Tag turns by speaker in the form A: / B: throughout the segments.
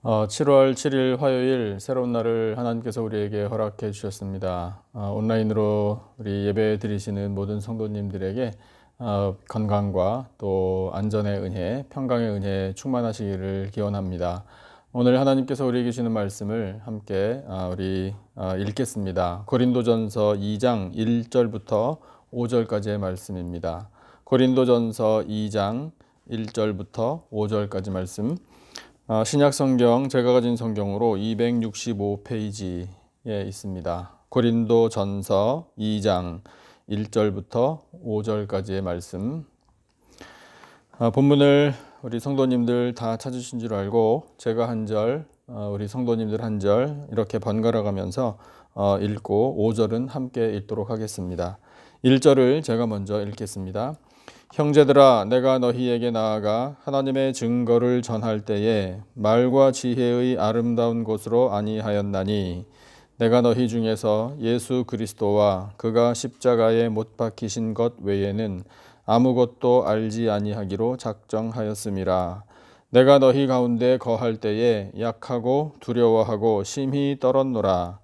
A: 7월 7일 화요일 새로운 날을 하나님께서 우리에게 허락해 주셨습니다. 온라인으로 우리 예배 드리시는 모든 성도님들에게 건강과 또 안전의 은혜, 평강의 은혜 충만하시기를 기원합니다. 오늘 하나님께서 우리에게 주시는 말씀을 함께 우리 읽겠습니다. 고린도전서 2장 1절부터 5절까지의 말씀입니다. 고린도전서 2장 1절부터 5절까지 말씀. 신약 성경 제가 가진 성경으로 265페이지에 있습니다. 고린도 전서 2장 1절부터 5절까지의 말씀. 본문을 우리 성도님들 다 찾으신 줄 알고 제가 한 절, 우리 성도님들 한 절 이렇게 번갈아 가면서 읽고 5절은 함께 읽도록 하겠습니다. 1절을 제가 먼저 읽겠습니다. 형제들아, 내가 너희에게 나아가 하나님의 증거를 전할 때에 말과 지혜의 아름다운 곳으로 아니하였나니 내가 너희 중에서 예수 그리스도와 그가 십자가에 못 박히신 것 외에는 아무것도 알지 아니하기로 작정하였음이라. 내가 너희 가운데 거할 때에 약하고 두려워하고 심히 떨었노라.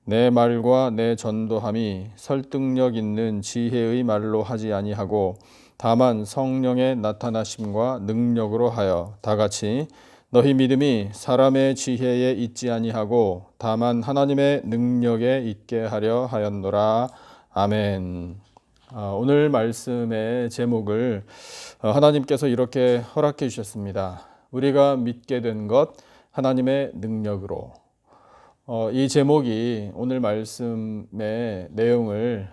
A: 내 말과 내 전도함이 설득력 있는 지혜의 말로 하지 아니하고 다만 성령의 나타나심과 능력으로 하여 다같이 너희 믿음이 사람의 지혜에 있지 아니하고 다만 하나님의 능력에 있게 하려 하였노라. 아멘. 오늘 말씀의 제목을 하나님께서 이렇게 허락해 주셨습니다. 우리가 믿게 된 것 하나님의 능력으로. 이 제목이 오늘 말씀의 내용을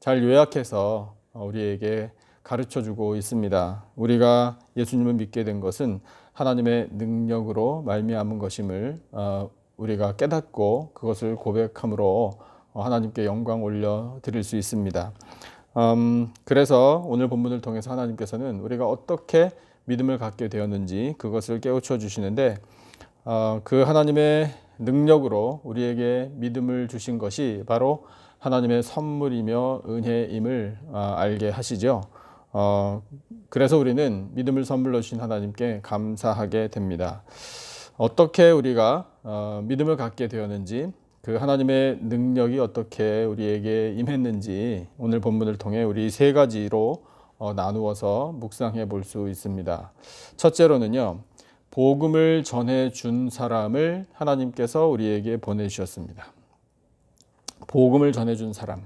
A: 잘 요약해서 우리에게 가르쳐주고 있습니다. 우리가 예수님을 믿게 된 것은 하나님의 능력으로 말미암은 것임을 우리가 깨닫고 그것을 고백함으로 하나님께 영광 올려드릴 수 있습니다. 그래서 오늘 본문을 통해서 하나님께서는 우리가 어떻게 믿음을 갖게 되었는지 그것을 깨우쳐 주시는데 그 하나님의 능력으로 우리에게 믿음을 주신 것이 바로 하나님의 선물이며 은혜임을 알게 하시죠. 그래서 우리는 믿음을 선물로 주신 하나님께 감사하게 됩니다. 어떻게 우리가 믿음을 갖게 되었는지, 그 하나님의 능력이 어떻게 우리에게 임했는지 오늘 본문을 통해 우리 세 가지로 나누어서 묵상해 볼 수 있습니다. 첫째로는요, 복음을 전해준 사람을 하나님께서 우리에게 보내주셨습니다. 복음을 전해준 사람,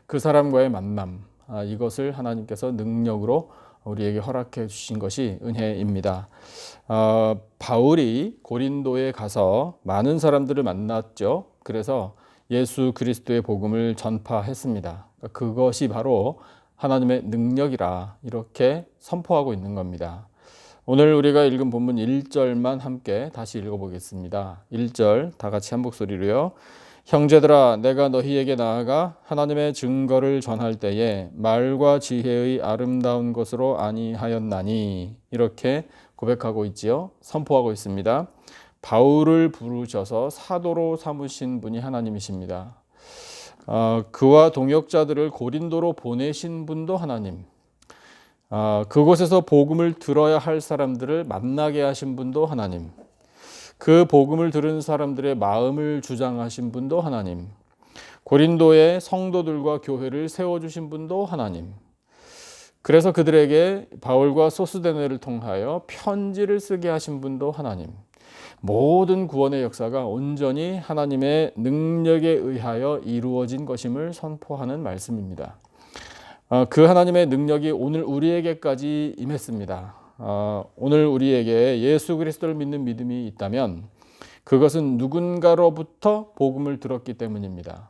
A: 그 사람과의 만남, 이것을 하나님께서 능력으로 우리에게 허락해 주신 것이 은혜입니다. 바울이 고린도에 가서 많은 사람들을 만났죠. 그래서 예수 그리스도의 복음을 전파했습니다. 그것이 바로 하나님의 능력이라 이렇게 선포하고 있는 겁니다. 오늘 우리가 읽은 본문 1절만 함께 다시 읽어보겠습니다. 1절 다 같이 한 목소리로요. 형제들아, 내가 너희에게 나아가 하나님의 증거를 전할 때에 말과 지혜의 아름다운 것으로 아니하였나니, 이렇게 고백하고 있지요. 선포하고 있습니다. 바울을 부르셔서 사도로 삼으신 분이 하나님이십니다. 그와 동역자들을 고린도로 보내신 분도 하나님, 그곳에서 복음을 들어야 할 사람들을 만나게 하신 분도 하나님, 그 복음을 들은 사람들의 마음을 주장하신 분도 하나님, 고린도의 성도들과 교회를 세워주신 분도 하나님, 그래서 그들에게 바울과 소스데네를 통하여 편지를 쓰게 하신 분도 하나님, 모든 구원의 역사가 온전히 하나님의 능력에 의하여 이루어진 것임을 선포하는 말씀입니다. 그 하나님의 능력이 오늘 우리에게까지 임했습니다. 오늘 우리에게 예수 그리스도를 믿는 믿음이 있다면 그것은 누군가로부터 복음을 들었기 때문입니다.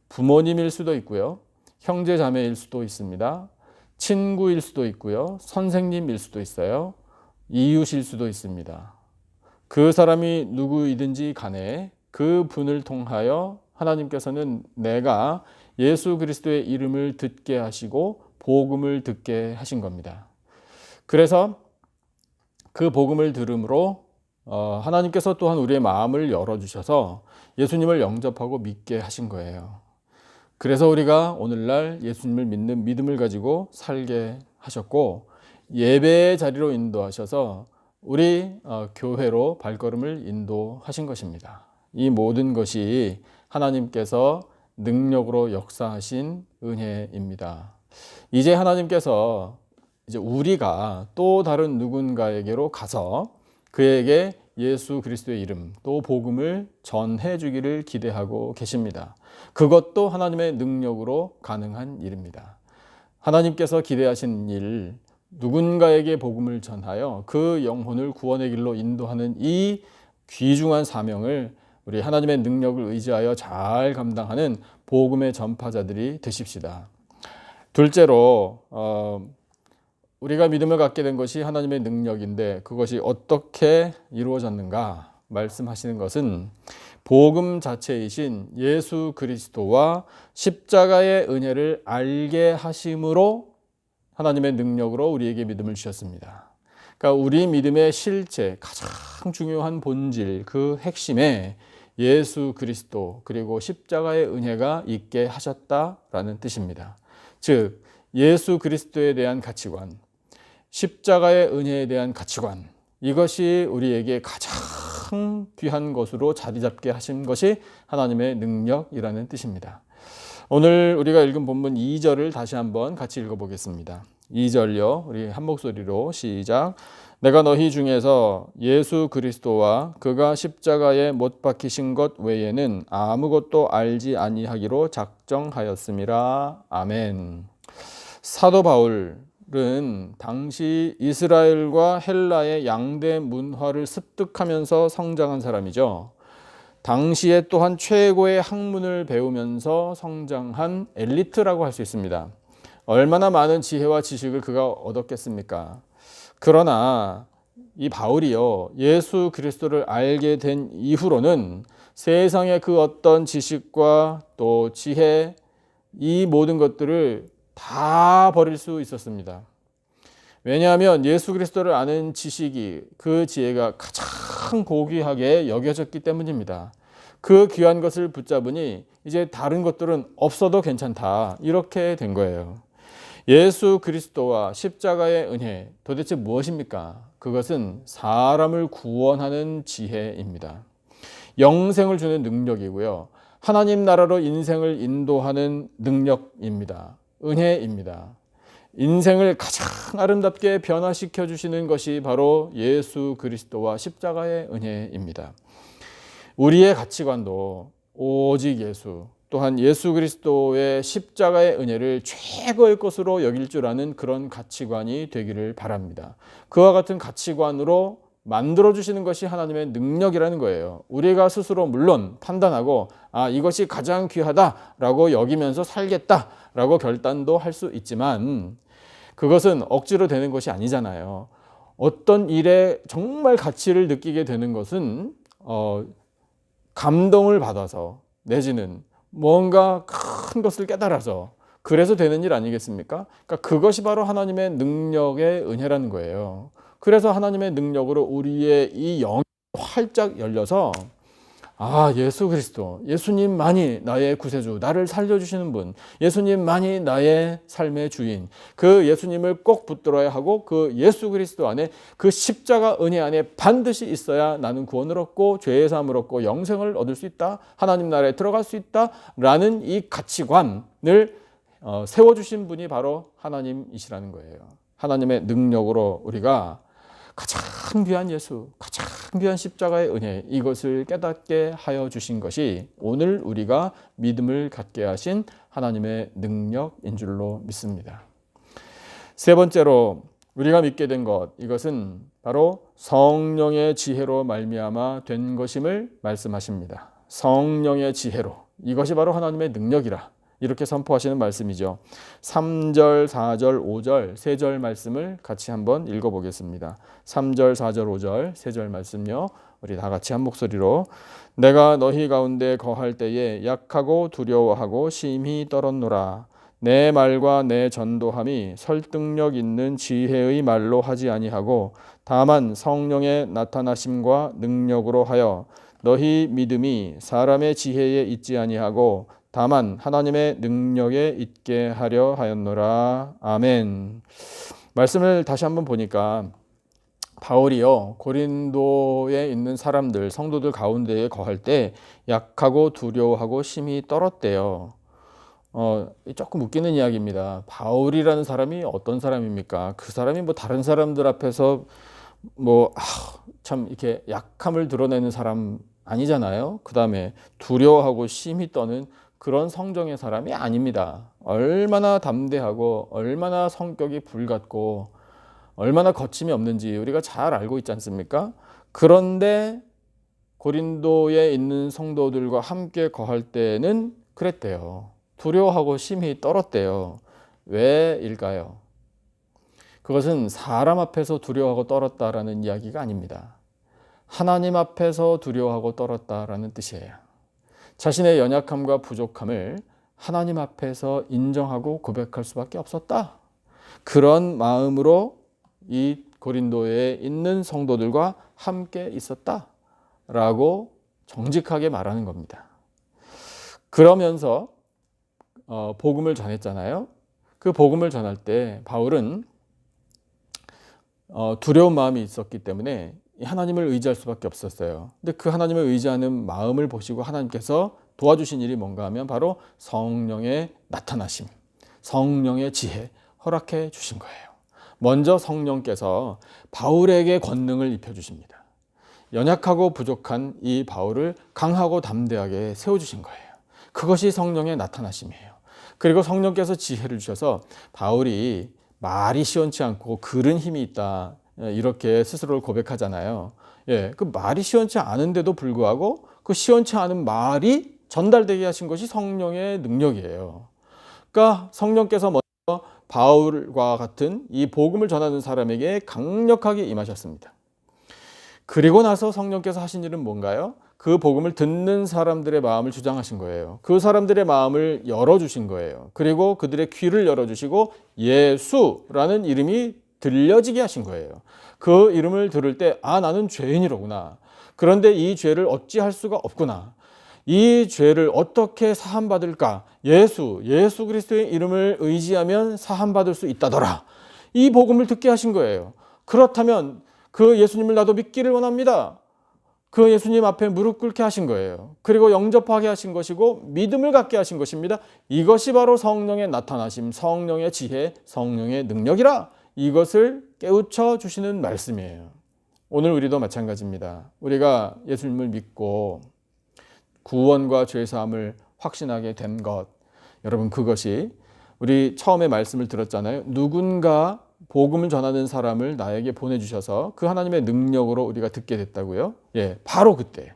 A: 부모님일 수도 있고요, 형제 자매일 수도 있습니다, 친구일 수도 있고요, 선생님일 수도 있어요, 이웃일 수도 있습니다. 그 사람이 누구이든지 간에 그 분을 통하여 하나님께서는 내가 예수 그리스도의 이름을 듣게 하시고 복음을 듣게 하신 겁니다. 그래서 그 복음을 들음으로 하나님께서 또한 우리의 마음을 열어주셔서 예수님을 영접하고 믿게 하신 거예요. 그래서 우리가 오늘날 예수님을 믿는 믿음을 가지고 살게 하셨고, 예배의 자리로 인도하셔서 우리 교회로 발걸음을 인도하신 것입니다. 이 모든 것이 하나님께서 능력으로 역사하신 은혜입니다. 이제 하나님께서 이제 우리가 또 다른 누군가에게로 가서 그에게 예수 그리스도의 이름 또 복음을 전해 주기를 기대하고 계십니다. 그것도 하나님의 능력으로 가능한 일입니다. 하나님께서 기대하신 일, 누군가에게 복음을 전하여 그 영혼을 구원의 길로 인도하는 이 귀중한 사명을 우리 하나님의 능력을 의지하여 잘 감당하는 복음의 전파자들이 되십시다. 둘째로 우리가 믿음을 갖게 된 것이 하나님의 능력인데 그것이 어떻게 이루어졌는가 말씀하시는 것은 복음 자체이신 예수 그리스도와 십자가의 은혜를 알게 하심으로 하나님의 능력으로 우리에게 믿음을 주셨습니다. 그러니까 우리 믿음의 실체, 가장 중요한 본질, 그 핵심에 예수 그리스도 그리고 십자가의 은혜가 있게 하셨다라는 뜻입니다. 즉 예수 그리스도에 대한 가치관, 십자가의 은혜에 대한 가치관, 이것이 우리에게 가장 귀한 것으로 자리 잡게 하신 것이 하나님의 능력이라는 뜻입니다. 오늘 우리가 읽은 본문 2절을 다시 한번 같이 읽어보겠습니다. 2절요. 우리 한 목소리로 시작. 내가 너희 중에서 예수 그리스도와 그가 십자가에 못 박히신 것 외에는 아무것도 알지 아니하기로 작정하였음이라. 아멘. 사도 바울은 당시 이스라엘과 헬라의 양대 문화를 습득하면서 성장한 사람이죠. 당시에 또한 최고의 학문을 배우면서 성장한 엘리트라고 할 수 있습니다. 얼마나 많은 지혜와 지식을 그가 얻었겠습니까? 그러나 이 바울이요, 예수 그리스도를 알게 된 이후로는 세상의 그 어떤 지식과 또 지혜, 이 모든 것들을 다 버릴 수 있었습니다. 왜냐하면 예수 그리스도를 아는 지식이, 그 지혜가 가장 고귀하게 여겨졌기 때문입니다. 그 귀한 것을 붙잡으니 이제 다른 것들은 없어도 괜찮다, 이렇게 된 거예요. 예수 그리스도와 십자가의 은혜, 도대체 무엇입니까? 그것은 사람을 구원하는 지혜입니다. 영생을 주는 능력이고요. 하나님 나라로 인생을 인도하는 능력입니다. 은혜입니다. 인생을 가장 아름답게 변화시켜 주시는 것이 바로 예수 그리스도와 십자가의 은혜입니다. 우리의 가치관도 오직 예수, 또한 예수 그리스도의 십자가의 은혜를 최고의 것으로 여길 줄 아는 그런 가치관이 되기를 바랍니다. 그와 같은 가치관으로 만들어주시는 것이 하나님의 능력이라는 거예요. 우리가 스스로 물론 판단하고 이것이 가장 귀하다라고 여기면서 살겠다라고 결단도 할 수 있지만 그것은 억지로 되는 것이 아니잖아요. 어떤 일에 정말 가치를 느끼게 되는 것은 감동을 받아서 내지는 뭔가 큰 것을 깨달아서 그래서 되는 일 아니겠습니까? 그러니까 그것이 바로 하나님의 능력의 은혜라는 거예요. 그래서 하나님의 능력으로 우리의 이 영이 활짝 열려서 예수 그리스도, 예수님만이 나의 구세주, 나를 살려주시는 분, 예수님만이 나의 삶의 주인, 그 예수님을 꼭 붙들어야 하고 그 예수 그리스도 안에 그 십자가 은혜 안에 반드시 있어야 나는 구원을 얻고 죄의 사함을 얻고 영생을 얻을 수 있다, 하나님 나라에 들어갈 수 있다라는 이 가치관을 세워주신 분이 바로 하나님이시라는 거예요. 하나님의 능력으로 우리가 가장 귀한 예수, 가장 귀한 십자가의 은혜, 이것을 깨닫게 하여 주신 것이 오늘 우리가 믿음을 갖게 하신 하나님의 능력인 줄로 믿습니다. 세 번째로 우리가 믿게 된 것, 이것은 바로 성령의 지혜로 말미암아 된 것임을 말씀하십니다. 성령의 지혜로, 이것이 바로 하나님의 능력이라 이렇게 선포하시는 말씀이죠. 3절, 4절, 5절, 3절 말씀을 같이 한번 읽어보겠습니다. 3절, 4절, 5절, 3절 말씀요. 우리 다 같이 한 목소리로. 내가 너희 가운데 거할 때에 약하고 두려워하고 심히 떨었노라. 내 말과 내 전도함이 설득력 있는 지혜의 말로 하지 아니하고 다만 성령의 나타나심과 능력으로 하여 너희 믿음이 사람의 지혜에 있지 아니하고 다만 하나님의 능력에 있게 하려 하였노라. 아멘. 말씀을 다시 한번 보니까 바울이요, 고린도에 있는 사람들, 성도들 가운데에 거할 때 약하고 두려워하고 심히 떨었대요. 조금 웃기는 이야기입니다. 바울이라는 사람이 어떤 사람입니까? 그 사람이 뭐 다른 사람들 앞에서 참 이렇게 약함을 드러내는 사람 아니잖아요. 그 다음에 두려워하고 심히 떠는 그런 성정의 사람이 아닙니다. 얼마나 담대하고 얼마나 성격이 불같고 얼마나 거침이 없는지 우리가 잘 알고 있지 않습니까? 그런데 고린도에 있는 성도들과 함께 거할 때는 그랬대요. 두려워하고 심히 떨었대요. 왜일까요? 그것은 사람 앞에서 두려워하고 떨었다라는 이야기가 아닙니다. 하나님 앞에서 두려워하고 떨었다라는 뜻이에요. 자신의 연약함과 부족함을 하나님 앞에서 인정하고 고백할 수밖에 없었다. 그런 마음으로 이 고린도에 있는 성도들과 함께 있었다라고 정직하게 말하는 겁니다. 그러면서 복음을 전했잖아요. 그 복음을 전할 때 바울은 두려운 마음이 있었기 때문에 하나님을 의지할 수밖에 없었어요. 근데 그 하나님을 의지하는 마음을 보시고 하나님께서 도와주신 일이 뭔가 하면 바로 성령의 나타나심, 성령의 지혜 허락해 주신 거예요. 먼저 성령께서 바울에게 권능을 입혀주십니다. 연약하고 부족한 이 바울을 강하고 담대하게 세워주신 거예요. 그것이 성령의 나타나심이에요. 그리고 성령께서 지혜를 주셔서 바울이 말이 시원치 않고 글은 힘이 있다, 이렇게 스스로를 고백하잖아요. 그 말이 시원치 않은데도 불구하고 그 시원치 않은 말이 전달되게 하신 것이 성령의 능력이에요. 그러니까 성령께서 먼저 바울과 같은 이 복음을 전하는 사람에게 강력하게 임하셨습니다. 그리고 나서 성령께서 하신 일은 뭔가요? 그 복음을 듣는 사람들의 마음을 주장하신 거예요. 그 사람들의 마음을 열어주신 거예요. 그리고 그들의 귀를 열어주시고 예수라는 이름이 들려지게 하신 거예요. 그 이름을 들을 때 나는 죄인이로구나. 그런데 이 죄를 어찌할 수가 없구나. 이 죄를 어떻게 사함받을까? 예수 그리스도의 이름을 의지하면 사함받을 수 있다더라. 이 복음을 듣게 하신 거예요. 그렇다면 그 예수님을 나도 믿기를 원합니다. 그 예수님 앞에 무릎 꿇게 하신 거예요. 그리고 영접하게 하신 것이고 믿음을 갖게 하신 것입니다. 이것이 바로 성령의 나타나심, 성령의 지혜, 성령의 능력이라. 이것을 깨우쳐 주시는 말씀이에요. 오늘 우리도 마찬가지입니다. 우리가 예수님을 믿고 구원과 죄사함을 확신하게 된 것, 여러분 그것이 우리 처음에 말씀을 들었잖아요. 누군가 복음을 전하는 사람을 나에게 보내주셔서 그 하나님의 능력으로 우리가 듣게 됐다고요. 바로 그때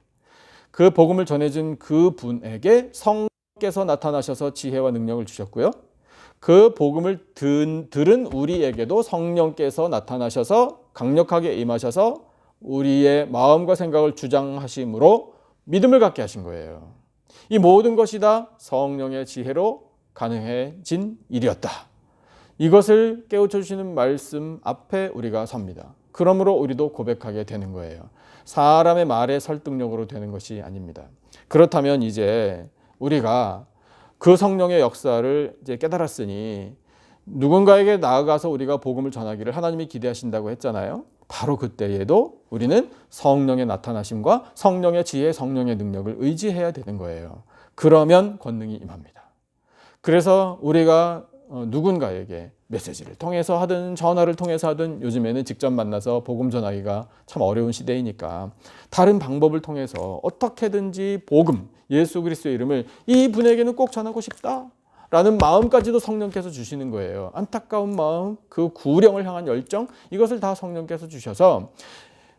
A: 그 복음을 전해준 그 분에게 성령께서 나타나셔서 지혜와 능력을 주셨고요. 그 복음을 들은 우리에게도 성령께서 나타나셔서 강력하게 임하셔서 우리의 마음과 생각을 주장하심으로 믿음을 갖게 하신 거예요. 이 모든 것이 다 성령의 지혜로 가능해진 일이었다. 이것을 깨우쳐 주시는 말씀 앞에 우리가 섭니다. 그러므로 우리도 고백하게 되는 거예요. 사람의 말의 설득력으로 되는 것이 아닙니다. 그렇다면 이제 우리가 그 성령의 역사를 이제 깨달았으니 누군가에게 나아가서 우리가 복음을 전하기를 하나님이 기대하신다고 했잖아요. 바로 그때에도 우리는 성령의 나타나심과 성령의 지혜, 성령의 능력을 의지해야 되는 거예요. 그러면 권능이 임합니다. 그래서 우리가 누군가에게 메시지를 통해서 하든 전화를 통해서 하든 요즘에는 직접 만나서 복음 전하기가 참 어려운 시대이니까 다른 방법을 통해서 어떻게든지 복음, 예수 그리스도의 이름을 이 분에게는 꼭 전하고 싶다 라는 마음까지도 성령께서 주시는 거예요. 안타까운 마음, 그 구령을 향한 열정, 이것을 다 성령께서 주셔서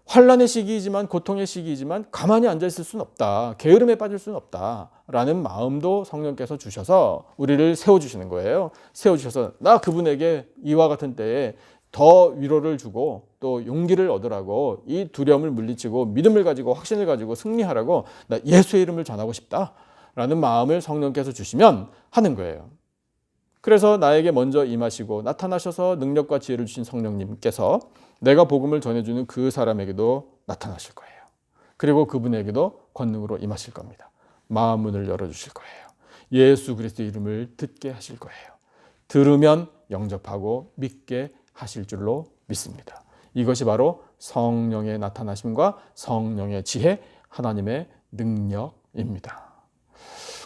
A: 환난의 시기이지만 고통의 시기이지만 가만히 앉아있을 수는 없다. 게으름에 빠질 수는 없다. 라는 마음도 성령께서 주셔서 우리를 세워주시는 거예요. 세워주셔서 나 그분에게 이와 같은 때에 더 위로를 주고 또 용기를 얻으라고 이 두려움을 물리치고 믿음을 가지고 확신을 가지고 승리하라고 나 예수의 이름을 전하고 싶다. 라는 마음을 성령께서 주시면 하는 거예요. 그래서 나에게 먼저 임하시고 나타나셔서 능력과 지혜를 주신 성령님께서 내가 복음을 전해주는 그 사람에게도 나타나실 거예요. 그리고 그분에게도 권능으로 임하실 겁니다. 마음 문을 열어주실 거예요. 예수 그리스도의 이름을 듣게 하실 거예요. 들으면 영접하고 믿게 하실 줄로 믿습니다. 이것이 바로 성령의 나타나심과 성령의 지혜, 하나님의 능력입니다.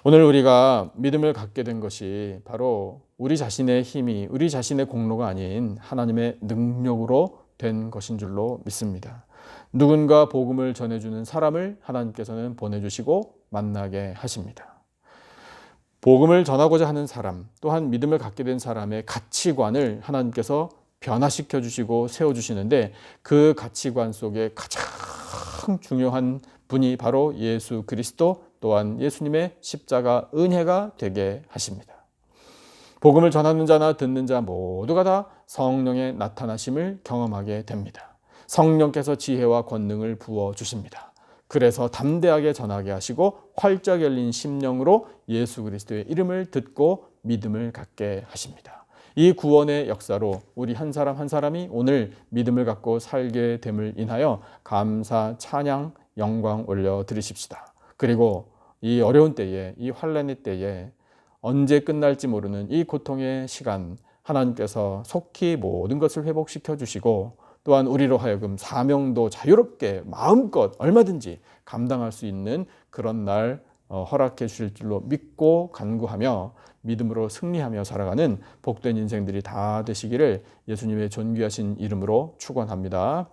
A: 오늘 우리가 믿음을 갖게 된 것이 바로 우리 자신의 힘이, 우리 자신의 공로가 아닌 하나님의 능력으로 된 것인 줄로 믿습니다. 누군가 복음을 전해주는 사람을 하나님께서는 보내주시고 만나게 하십니다. 복음을 전하고자 하는 사람, 또한 믿음을 갖게 된 사람의 가치관을 하나님께서 변화시켜 주시고 세워주시는데, 그 가치관 속에 가장 중요한 분이 바로 예수 그리스도, 또한 예수님의 십자가 은혜가 되게 하십니다. 복음을 전하는 자나 듣는 자 모두가 다 성령의 나타나심을 경험하게 됩니다. 성령께서 지혜와 권능을 부어주십니다. 그래서 담대하게 전하게 하시고 활짝 열린 심령으로 예수 그리스도의 이름을 듣고 믿음을 갖게 하십니다. 이 구원의 역사로 우리 한 사람 한 사람이 오늘 믿음을 갖고 살게 됨을 인하여 감사, 찬양, 영광 올려드리십시다. 그리고 이 어려운 때에, 이 환난의 때에 언제 끝날지 모르는 이 고통의 시간, 하나님께서 속히 모든 것을 회복시켜 주시고, 또한 우리로 하여금 사명도 자유롭게 마음껏 얼마든지 감당할 수 있는 그런 날 허락해 주실 줄로 믿고 간구하며 믿음으로 승리하며 살아가는 복된 인생들이 다 되시기를 예수님의 존귀하신 이름으로 축원합니다.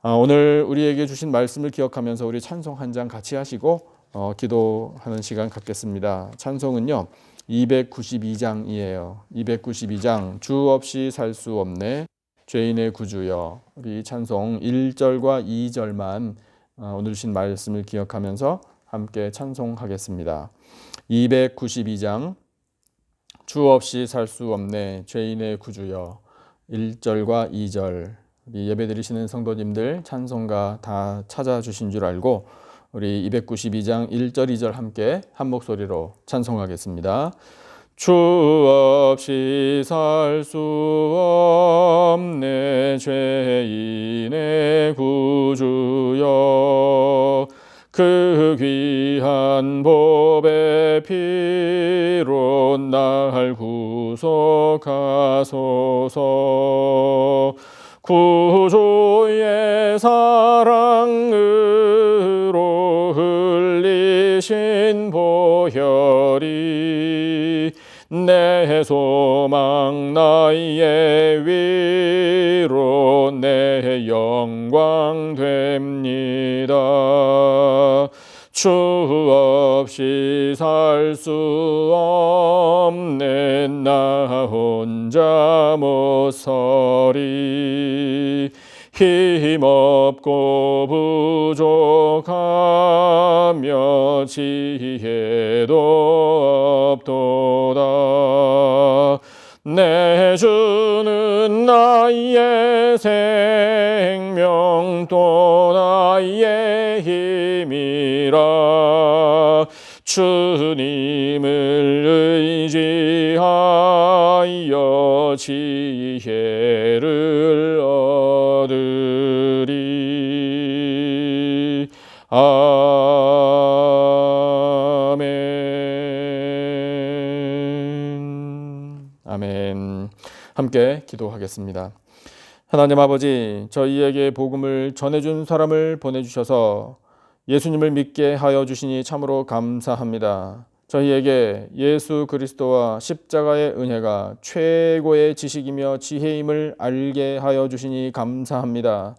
A: 오늘 우리에게 주신 말씀을 기억하면서 우리 찬송 한 장 같이 하시고 기도하는 시간 갖겠습니다. 찬송은요 292장이에요. 292장 주 없이 살 수 없네 죄인의 구주여. 우리 찬송 1절과 2절만 오늘 주신 말씀을 기억하면서 함께 찬송하겠습니다. 292장 주 없이 살 수 없네 죄인의 구주여. 1절과 2절 우리 예배드리시는 성도님들 찬송가 다 찾아주신 줄 알고 우리 292장 1절 2절 함께 한 목소리로 찬송하겠습니다. 주 없이 살 수 없네 죄인의 구주여. 그 귀한 보배 피로 날 구속하소서. 구주의 사랑으로 흘리신 보혈이 내 소망 나의 위로 내 영광 됩니다. 주 없이 살 수 없는 나 혼자 못 서리. 힘없고 부족하며 지혜도 없도다. 내 주는 나의 생명 또 나의 힘이라. 주님을 의지하여 지혜를 얻으리. 아멘. 아멘. 함께 기도하겠습니다. 하나님 아버지, 저희에게 복음을 전해준 사람을 보내주셔서 예수님을 믿게 하여 주시니 참으로 감사합니다. 저희에게 예수 그리스도와 십자가의 은혜가 최고의 지식이며 지혜임을 알게 하여 주시니 감사합니다.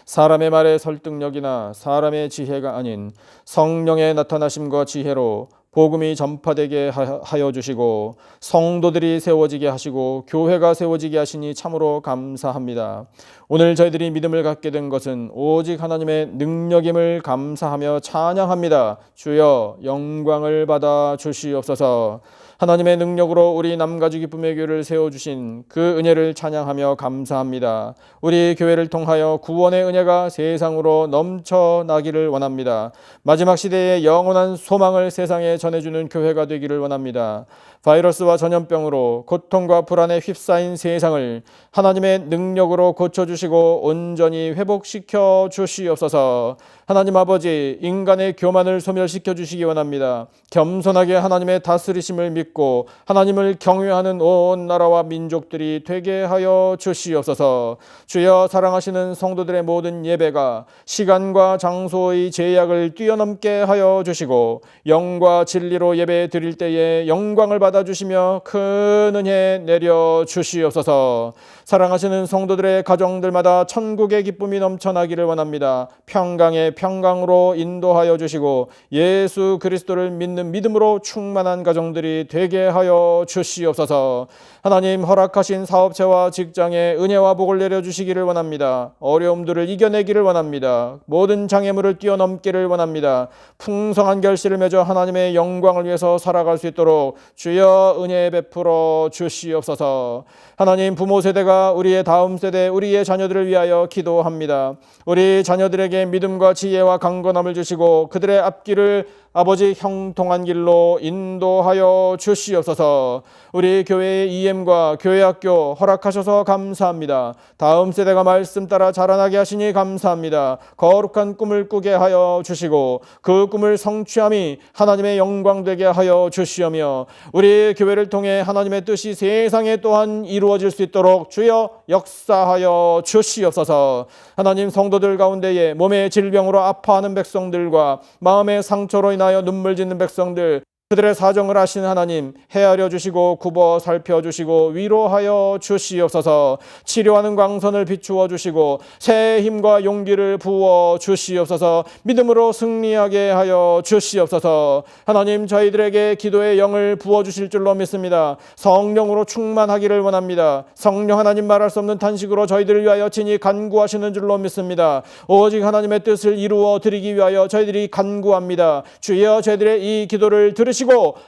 A: 사람의 말에 설득력이나 사람의 지혜가 아닌 성령의 나타나심과 지혜로 복음이 전파되게 하여 주시고 성도들이 세워지게 하시고 교회가 세워지게 하시니 참으로 감사합니다. 오늘 저희들이 믿음을 갖게 된 것은 오직 하나님의 능력임을 감사하며 찬양합니다. 주여 영광을 받아 주시옵소서. 하나님의 능력으로 우리 남가주 기쁨의 교회를 세워주신 그 은혜를 찬양하며 감사합니다. 우리 교회를 통하여 구원의 은혜가 세상으로 넘쳐나기를 원합니다. 마지막 시대에 영원한 소망을 세상에 전해주는 교회가 되기를 원합니다. 바이러스와 전염병으로 고통과 불안에 휩싸인 세상을 하나님의 능력으로 고쳐주시고 온전히 회복시켜 주시옵소서. 하나님 아버지, 인간의 교만을 소멸시켜 주시기 원합니다. 겸손하게 하나님의 다스리심을 믿고 믿고 하나님을 경외하는 온 나라와 민족들이 되게 하여 주시옵소서. 주여, 사랑하시는 성도들의 모든 예배가 시간과 장소의 제약을 뛰어넘게 하여 주시고 영과 진리로 예배 드릴 때에 영광을 받아주시며 큰 은혜 내려 주시옵소서. 사랑하시는 성도들의 가정들마다 천국의 기쁨이 넘쳐나기를 원합니다. 평강의 평강으로 인도하여 주시고 예수 그리스도를 믿는 믿음으로 충만한 가정들이 되게 하여 주시옵소서. 하나님, 허락하신 사업체와 직장에 은혜와 복을 내려주시기를 원합니다. 어려움들을 이겨내기를 원합니다. 모든 장애물을 뛰어넘기를 원합니다. 풍성한 결실을 맺어 하나님의 영광을 위해서 살아갈 수 있도록 주여 은혜 베풀어 주시옵소서. 하나님, 부모 세대가 우리의 다음 세대, 우리의 자녀들을 위하여 기도합니다. 우리 자녀들에게 믿음과 지혜와 강건함을 주시고 그들의 앞길을 아버지 형통한 길로 인도하여 주시옵소서. 우리 교회의 EM과 교회학교 허락하셔서 감사합니다. 다음 세대가 말씀 따라 자라나게 하시니 감사합니다. 거룩한 꿈을 꾸게 하여 주시고 그 꿈을 성취함이 하나님의 영광 되게 하여 주시오며 우리 교회를 통해 하나님의 뜻이 세상에 또한 이루어질 수 있도록 주여 역사하여 주시옵소서. 하나님, 성도들 가운데에 몸의 질병으로 아파하는 백성들과 마음의 상처로 인하여 눈물 짓는 백성들, 그들의 사정을 아시는 하나님, 헤아려 주시고 굽어 살펴주시고 위로하여 주시옵소서. 치료하는 광선을 비추어 주시고 새 힘과 용기를 부어 주시옵소서. 믿음으로 승리하게 하여 주시옵소서. 하나님, 저희들에게 기도의 영을 부어 주실 줄로 믿습니다. 성령으로 충만하기를 원합니다. 성령 하나님, 말할 수 없는 탄식으로 저희들을 위하여 친히 간구하시는 줄로 믿습니다. 오직 하나님의 뜻을 이루어 드리기 위하여 저희들이 간구합니다. 주여, 저희들의 이 기도를 들으시고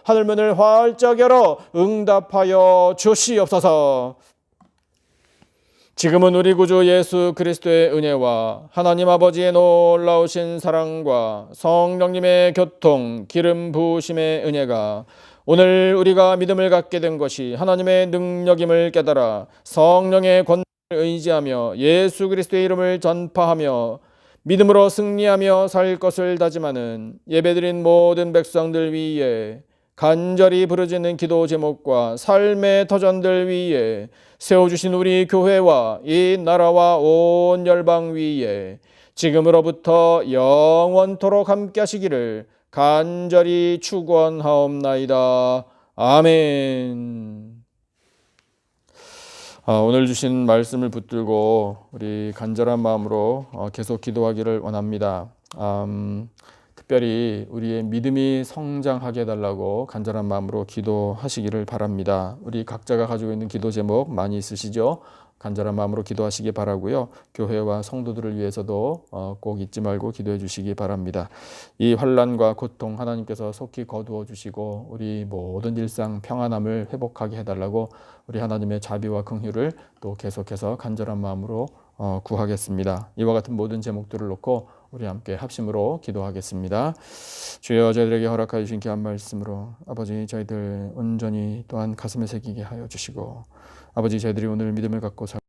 A: 하늘문을 활짝 열어 응답하여 주시옵소서. 지금은 우리 구주 예수 그리스도의 은혜와 하나님 아버지의 놀라우신 사랑과 성령님의 교통, 기름 부으심의 은혜가 오늘 우리가 믿음을 갖게 된 것이 하나님의 능력임을 깨달아 성령의 권능을 의지하며 예수 그리스도의 이름을 전파하며 믿음으로 승리하며 살 것을 다짐하는 예배드린 모든 백성들 위에 간절히 부르짖는 기도 제목과 삶의 터전들 위에 세워주신 우리 교회와 이 나라와 온 열방 위에 지금으로부터 영원토록 함께 하시기를 간절히 축원하옵나이다. 아멘. 오늘 주신 말씀을 붙들고 우리 간절한 마음으로 계속 기도하기를 원합니다. 특별히 우리의 믿음이 성장하게 해달라고 간절한 마음으로 기도하시기를 바랍니다. 우리 각자가 가지고 있는 기도 제목 많이 있으시죠? 간절한 마음으로 기도하시기 바라고요. 교회와 성도들을 위해서도 꼭 잊지 말고 기도해 주시기 바랍니다. 이 환난과 고통 하나님께서 속히 거두어 주시고 우리 모든 일상 평안함을 회복하게 해달라고 우리 하나님의 자비와 긍휼을 또 계속해서 간절한 마음으로 구하겠습니다. 이와 같은 모든 제목들을 놓고 우리 함께 합심으로 기도하겠습니다. 주여, 저희들에게 허락하여 주신 귀한 말씀으로 아버지, 저희들 온전히 또한 가슴에 새기게 하여 주시고 아버지, 저희들이 오늘 믿음을 갖고